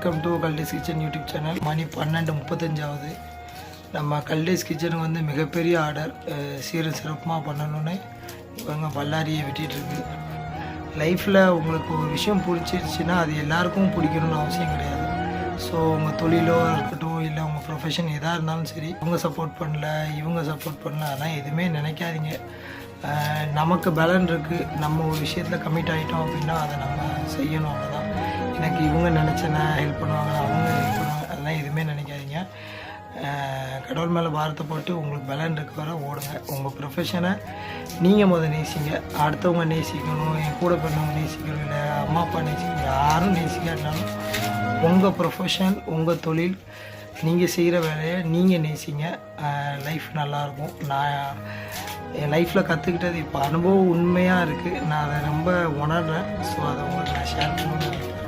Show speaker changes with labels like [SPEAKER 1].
[SPEAKER 1] Welcome to கல்டேஸ் kitchen YouTube channel. மணி 12:35 நம்ம கல்டேஸ் கிச்சனுக்கு வந்து மிகப்பெரிய ஆர்டர் சீரும் சிறப்புமாக பண்ணணுன்னு இவங்க பல்லாரியை விட்டுட்டுருக்கு. லைஃப்பில் உங்களுக்கு ஒரு விஷயம் பிடிச்சிருச்சுன்னா அது எல்லாருக்கும் பிடிக்கணும்னு அவசியம் கிடையாது. ஸோ உங்கள் தொழிலோ இருக்கட்டும், இல்லை உங்கள் ப்ரொஃபஷன் எதாக இருந்தாலும் சரி, இவங்க சப்போர்ட் பண்ணல இவங்க சப்போர்ட் பண்ணல அதெல்லாம் எதுவுமே நினைக்காதீங்க. நமக்கு பலன் இருக்குது, நம்ம ஒரு விஷயத்தில் கமிட் ஆகிட்டோம் அப்படின்னா அதை நம்ம செய்யணும். அவ்வளோதான். எனக்கு இவங்க நினச்சேன்னா ஹெல்ப் பண்ணுவாங்க, அவங்க ஹெல்ப் பண்ணுவாங்க, அதெல்லாம் எதுவுமே நினைக்காதீங்க. கடவுள் மேலே பாரத்தை போட்டு உங்களுக்கு பலன் இருக்க வர ஓடுங்க. உங்கள் ப்ரொஃபஷனை நீங்கள் முதல் நேசிங்க. அடுத்தவங்க நேசிக்கணும், என் கூட பிறந்தவங்க நேசிக்கணும், இல்லை அம்மா அப்பா நேசிக்கணும், யாரும் நேசிக்காட்டினாலும் உங்கள் ப்ரொஃபஷன், உங்கள் தொழில், நீங்கள் செய்கிற வேலையை நீங்கள் நேசிங்க. லைஃப் நல்லாயிருக்கும். நான் என் லைஃப்பில் கற்றுக்கிட்டது இப்போ அனுபவம் உண்மையாக இருக்குது. நான் அதை ரொம்ப உணர்றேன். ஸோ அதை உங்களுக்கு நான் ஷேர் பண்ணணும்னு நினைக்கிறேன்.